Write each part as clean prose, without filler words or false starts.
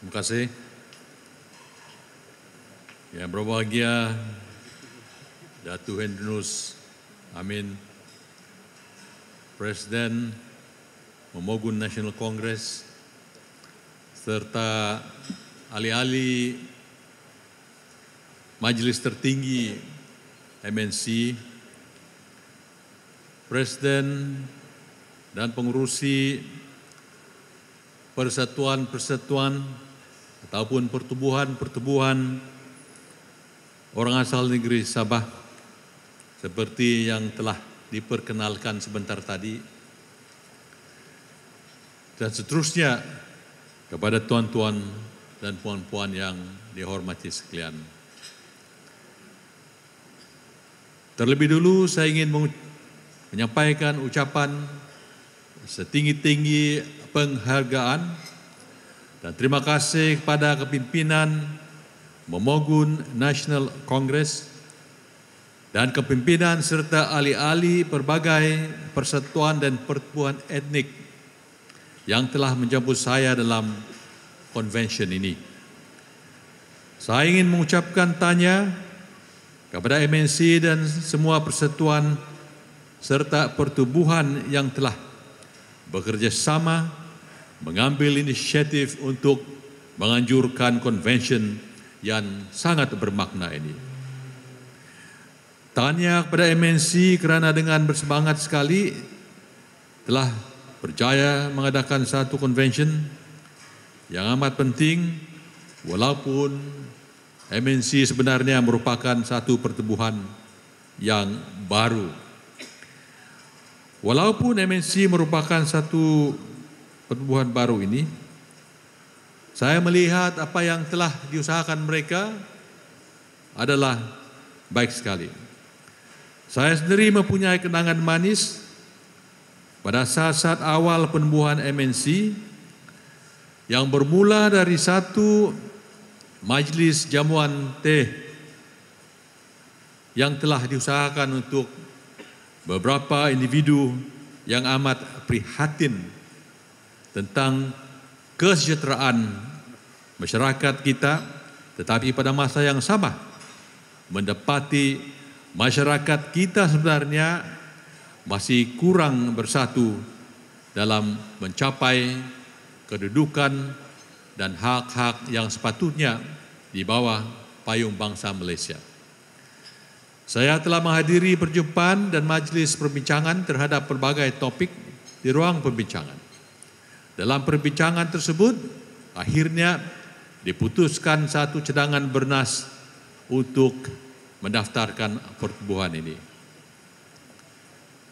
Terima kasih. Yang berbahagia Datuk Hendrinus Amin, Presiden Memogun National Congress, serta ahli-ahli Majelis Tertinggi MNC, Presiden dan pengurusi persatuan-persatuan ataupun pertubuhan-pertubuhan orang asal negeri Sabah seperti yang telah diperkenalkan sebentar tadi, dan seterusnya kepada tuan-tuan dan puan-puan yang dihormati sekalian. Terlebih dulu saya ingin menyampaikan ucapan setinggi-tinggi penghargaan dan terima kasih kepada kepimpinan Memogun National Congress dan kepimpinan serta ahli-ahli berbagai persatuan dan pertubuhan etnik yang telah menjemput saya dalam konvensyen ini. Saya ingin mengucapkan tanya kepada MNC dan semua persatuan serta pertubuhan yang telah bekerja sama mengambil inisiatif untuk menganjurkan konvensyen yang sangat bermakna ini. Tanya kepada MNC kerana dengan bersemangat sekali telah berjaya mengadakan satu konvensyen yang amat penting, walaupun MNC sebenarnya merupakan satu pertubuhan yang baru. Walaupun MNC merupakan satu pertubuhan baru ini, saya melihat apa yang telah diusahakan mereka adalah baik sekali. Saya sendiri mempunyai kenangan manis pada saat-saat awal penubuhan MNC yang bermula dari satu majlis jamuan teh yang telah diusahakan untuk beberapa individu yang amat prihatin tentang kesejahteraan masyarakat kita, tetapi pada masa yang sama mendapati masyarakat kita sebenarnya masih kurang bersatu dalam mencapai kedudukan dan hak-hak yang sepatutnya di bawah payung bangsa Malaysia. Saya telah menghadiri perjumpaan dan majlis perbincangan terhadap pelbagai topik di ruang perbincangan. Dalam perbincangan tersebut, akhirnya diputuskan satu cadangan bernas untuk mendaftarkan pertubuhan ini.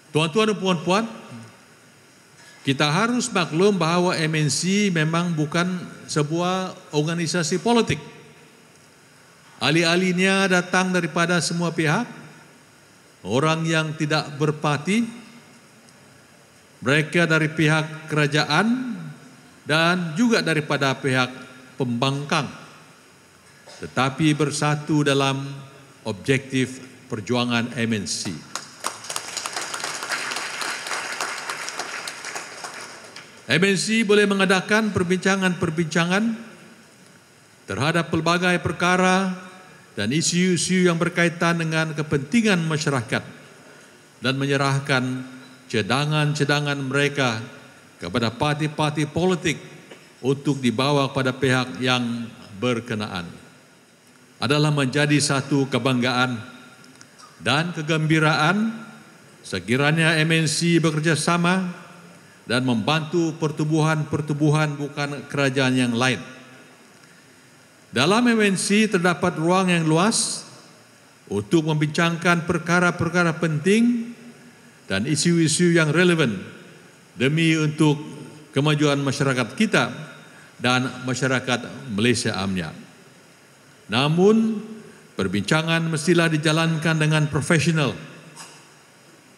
Tuan-tuan dan puan-puan, kita harus maklum bahawa MNC memang bukan sebuah organisasi politik. Ahli-ahlinya datang daripada semua pihak, orang yang tidak berparti, mereka dari pihak kerajaan dan juga daripada pihak pembangkang, tetapi bersatu dalam objektif perjuangan MNC. MNC boleh mengadakan perbincangan-perbincangan terhadap pelbagai perkara dan isu-isu yang berkaitan dengan kepentingan masyarakat dan menyerahkan cadangan-cadangan mereka kepada parti-parti politik untuk dibawa kepada pihak yang berkenaan. Adalah menjadi satu kebanggaan dan kegembiraan sekiranya MNC bekerjasama dan membantu pertubuhan-pertubuhan bukan kerajaan yang lain. Dalam MNC terdapat ruang yang luas untuk membincangkan perkara-perkara penting dan isu-isu yang relevan demi untuk kemajuan masyarakat kita dan masyarakat Malaysia amnya. Namun, perbincangan mestilah dijalankan dengan profesional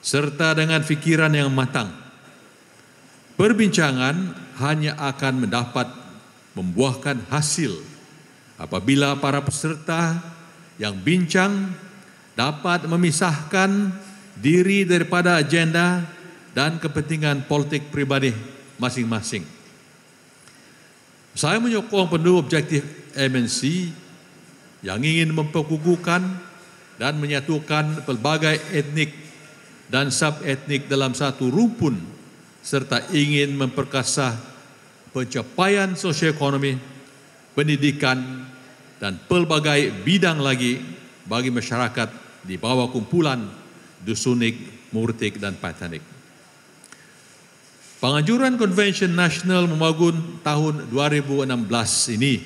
serta dengan fikiran yang matang. Perbincangan hanya akan mendapat membuahkan hasil apabila para peserta yang bincang dapat memisahkan diri daripada agenda dan kepentingan politik pribadi masing-masing. Saya menyokong penuh objektif MNC yang ingin memperkukuhkan dan menyatukan pelbagai etnik dan sub-etnik dalam satu rumpun serta ingin memperkasa pencapaian sosioekonomi, pendidikan dan pelbagai bidang lagi bagi masyarakat di bawah kumpulan Dusunik, Murtik dan Patanik. Penganjuran Konvensyen Nasional Memagun tahun 2016 ini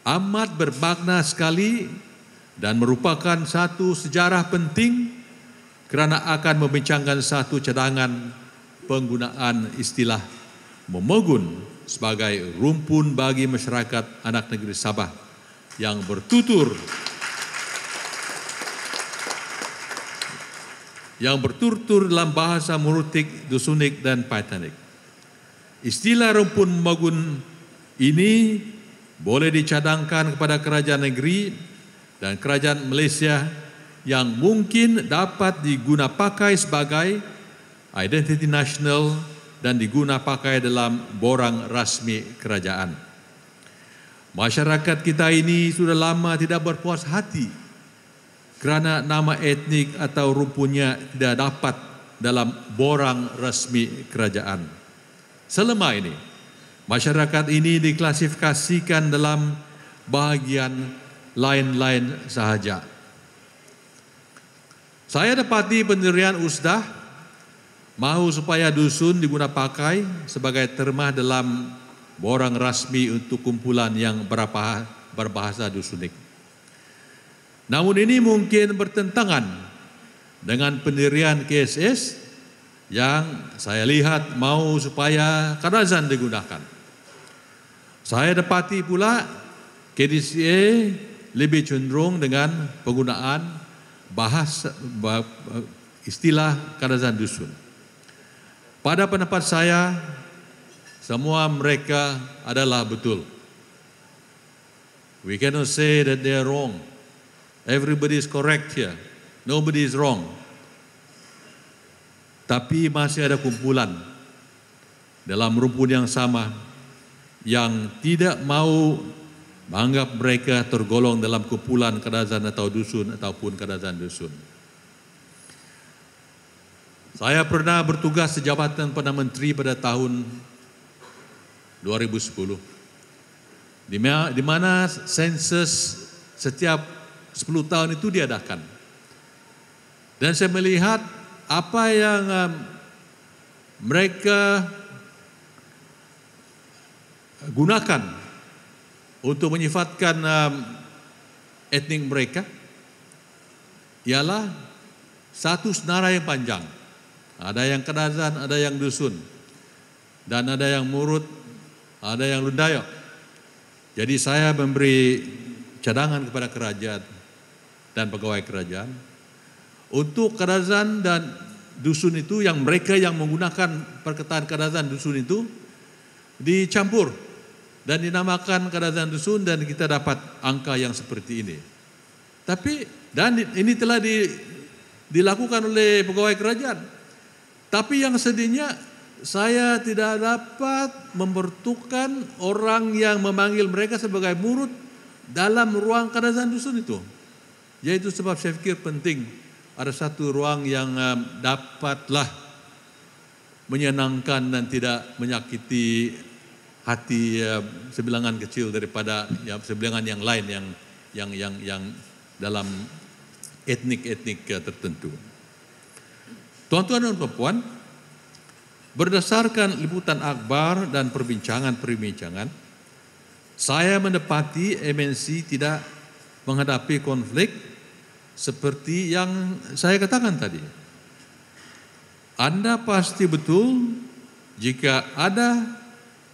amat bermakna sekali dan merupakan satu sejarah penting kerana akan membincangkan satu cadangan penggunaan istilah Memagun sebagai rumpun bagi masyarakat anak negeri Sabah yang bertutur dalam bahasa Murtik, Dusunik dan Patanik. Istilah rumpun Memagun ini boleh dicadangkan kepada kerajaan negeri dan kerajaan Malaysia yang mungkin dapat diguna pakai sebagai identiti nasional dan diguna pakai dalam borang rasmi kerajaan. Masyarakat kita ini sudah lama tidak berpuas hati kerana nama etnik atau rumpunnya tidak dapat dalam borang rasmi kerajaan. Selama ini, masyarakat ini diklasifikasikan dalam bahagian lain-lain sahaja. Saya dapati pendirian USDAH mahu supaya dusun diguna pakai sebagai termah dalam borang rasmi untuk kumpulan yang berbahasa Dusunik. Namun ini mungkin bertentangan dengan pendirian KSS yang saya lihat mau supaya Kadazan digunakan. Saya dapati pula KDCA lebih cenderung dengan penggunaan istilah Kadazan Dusun. Pada pendapat saya, semua mereka adalah betul. We cannot say that they are wrong. Everybody is correct here. Nobody is wrong. Tapi masih ada kumpulan dalam rumpun yang sama yang tidak mau menganggap mereka tergolong dalam kumpulan Kadazan atau Dusun ataupun Kadazan Dusun. Saya pernah bertugas sejabatan Perdana Menteri pada tahun 2010, di mana sensus setiap 10 tahun itu diadakan. Dan saya melihat apa yang mereka gunakan untuk menyifatkan etnik mereka ialah satu senara yang panjang. Ada yang Kadazan, ada yang Dusun, dan ada yang Murut, ada yang Lundayak. Jadi saya memberi cadangan kepada kerajaan dan pegawai kerajaan untuk Kadazan dan Dusun itu, yang mereka yang menggunakan perkataan Kadazan Dusun itu dicampur dan dinamakan Kadazan Dusun, dan kita dapat angka yang seperti ini. Tapi dan ini telah dilakukan oleh pegawai kerajaan. Tapi yang sedihnya saya tidak dapat mempertukan orang yang memanggil mereka sebagai Murut dalam ruang Kadazan Dusun itu. Yaitu sebab saya fikir penting ada satu ruang yang dapatlah menyenangkan dan tidak menyakiti hati sebilangan kecil daripada sebilangan yang lain yang dalam etnik-etnik tertentu. Tuan-tuan dan puan-puan, berdasarkan liputan akhbar dan perbincangan, saya mendapati MNC tidak menghadapi konflik seperti yang saya katakan tadi. Anda pasti betul jika ada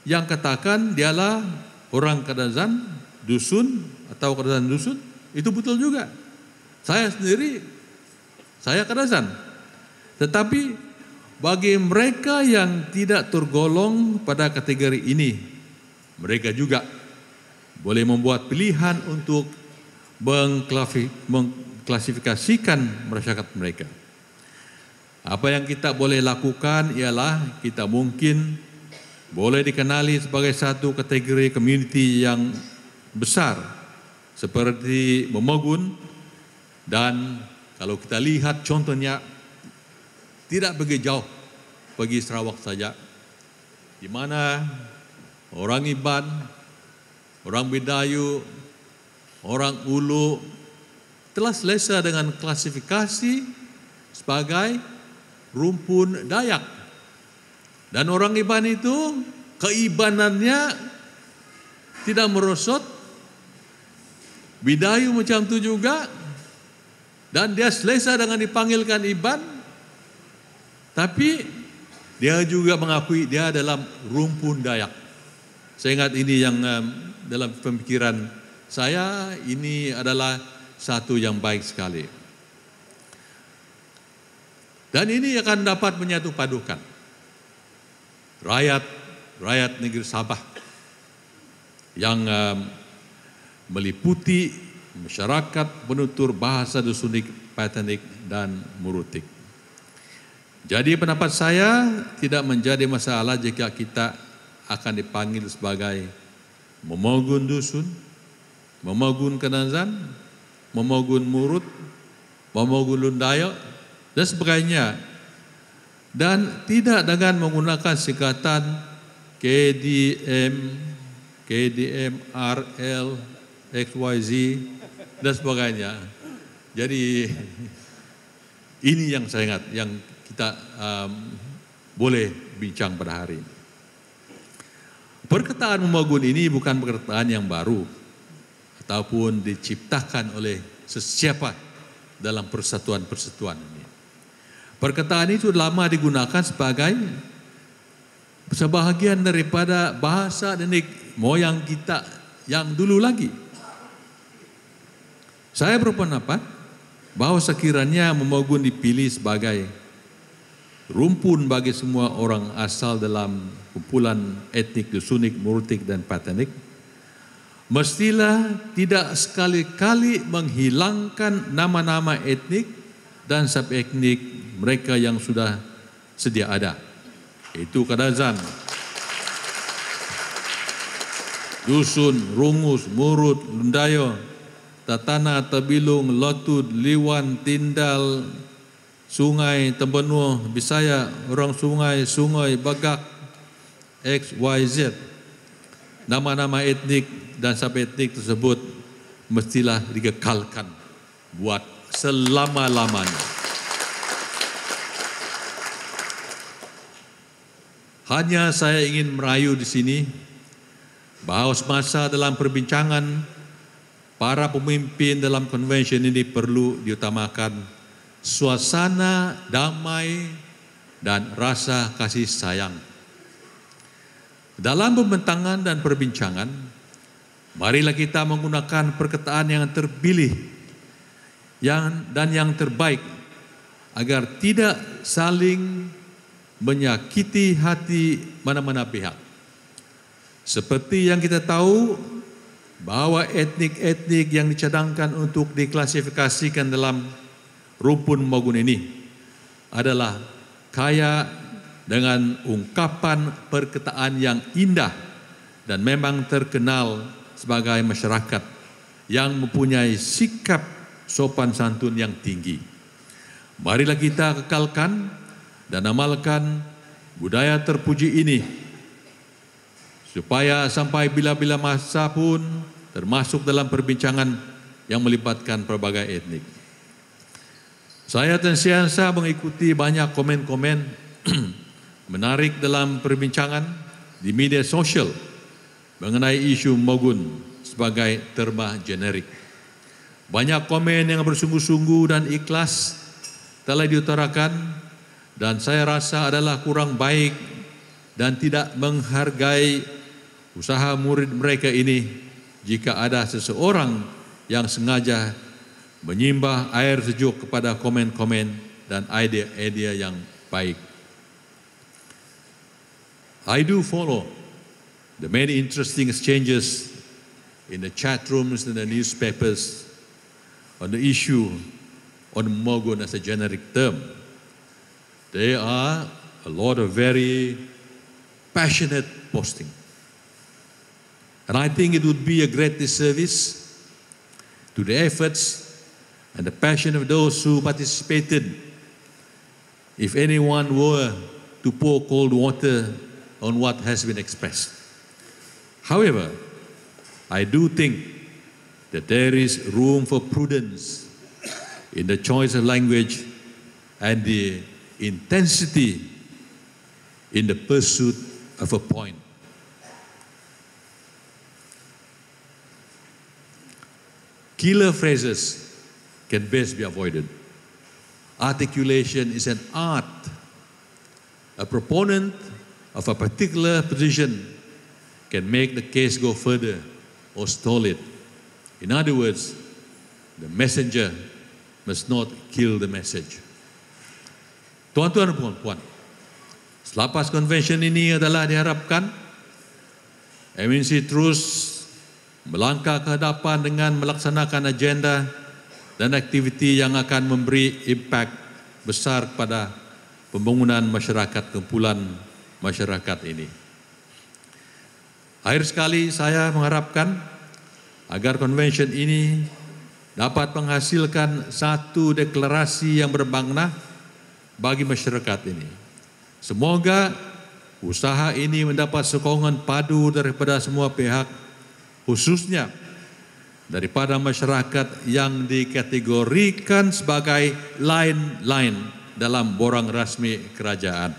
yang katakan dialah orang Kadazan Dusun atau Kadazan Dusun, itu betul juga. Saya sendiri, saya Kadazan. Tetapi bagi mereka yang tidak tergolong pada kategori ini, mereka juga boleh membuat pilihan untuk mengklasifikasikan masyarakat mereka. Apa yang kita boleh lakukan ialah kita mungkin boleh dikenali sebagai satu kategori komuniti yang besar seperti Momogun, dan kalau kita lihat contohnya tidak begitu jauh pergi Sarawak saja, di mana orang Iban, orang Bidayu, orang Ulu telah selesa dengan klasifikasi sebagai rumpun Dayak. Dan orang Iban itu keibanannya tidak merosot, Bidayu macam itu juga, dan dia selesa dengan dipanggilkan Iban, tapi dia juga mengakui dia dalam rumpun Dayak. Saya ingat ini yang dalam pemikiran saya, ini adalah satu yang baik sekali. Dan ini akan dapat menyatu padukan rakyat negeri Sabah yang meliputi masyarakat penutur bahasa Dusunik, Patanik, dan Murutik. Jadi pendapat saya tidak menjadi masalah jika kita akan dipanggil sebagai Momogun Dusun, Momogun Kenazan, Momogun Murut, Momogun Lundayo, dan sebagainya. Dan tidak dengan menggunakan singkatan KDM, RL, XYZ, dan sebagainya. Jadi ini yang saya ingat, yang kita boleh bincang pada hari ini. Perkataan Momogun ini bukan perkataan yang baru ataupun diciptakan oleh sesiapa dalam persatuan-persatuan ini. Perkataan itu lama digunakan sebagai sebahagian daripada bahasa nenek moyang kita yang dulu lagi. Saya berpendapat bahwa sekiranya Momogun dipilih sebagai rumpun bagi semua orang asal dalam kumpulan etnik Dusunik, Murutik, dan Patanik, mestilah tidak sekali-kali menghilangkan nama-nama etnik dan subetnik mereka yang sudah sedia ada. Itu Kadazan, Dusun, Rungus, Murut, Lundayo, Tatana, Tabilung, Lotud, Liwan, Tindal, Sungai, Tembenuh, Bisaya, Orang Sungai, Sungai, Bagak, X, Y, Z. Nama-nama etnik dan subetnik tersebut mestilah dikekalkan buat selama-lamanya. Hanya saya ingin merayu di sini bahawa semasa dalam perbincangan para pemimpin dalam konvensyen ini perlu diutamakan suasana damai dan rasa kasih sayang. Dalam pembentangan dan perbincangan, marilah kita menggunakan perkataan yang terpilih dan yang terbaik agar tidak saling menyakiti hati mana-mana pihak. Seperti yang kita tahu bahwa etnik-etnik yang dicadangkan untuk diklasifikasikan dalam rumpun Momogun ini adalah kaya dengan ungkapan perkataan yang indah dan memang terkenal sebagai masyarakat yang mempunyai sikap sopan santun yang tinggi. Marilah kita kekalkan dan amalkan budaya terpuji ini supaya sampai bila-bila masa pun termasuk dalam perbincangan yang melibatkan berbagai etnik. Saya sentiasa mengikuti banyak komen-komen menarik dalam perbincangan di media sosial mengenai isu Momogun sebagai terma generik. Banyak komen yang bersungguh-sungguh dan ikhlas telah diutarakan, dan saya rasa adalah kurang baik dan tidak menghargai usaha murid mereka ini jika ada seseorang yang sengaja menyimbah air sejuk kepada komen-komen dan idea-idea yang baik. I do follow the many interesting exchanges in the chat rooms and the newspapers on the issue on Momogun as a generic term. There are a lot of very passionate posting. And I think it would be a great disservice to the efforts and the passion of those who participated if anyone were to pour cold water on what has been expressed. However, I do think that there is room for prudence in the choice of language and the intensity in the pursuit of a point. Killer phrases can best be avoided. Articulation is an art. A proponent of a particular position can make the case go further or stall it. In other words, the messenger must not kill the message. Tuan-tuan dan puan-puan, selepas convention ini adalah diharapkan MNC terus melangkah ke hadapan dengan melaksanakan agenda dan aktiviti yang akan memberi impak besar kepada pembangunan masyarakat kumpulan masyarakat ini. Akhir sekali saya mengharapkan agar convention ini dapat menghasilkan satu deklarasi yang bermakna bagi masyarakat ini. Semoga usaha ini mendapat sokongan padu daripada semua pihak, khususnya daripada masyarakat yang dikategorikan sebagai lain-lain dalam borang rasmi kerajaan.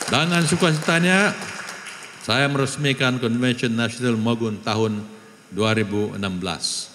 Dengan sukacitanya, saya meresmikan Convention Nasional Magun tahun 2016.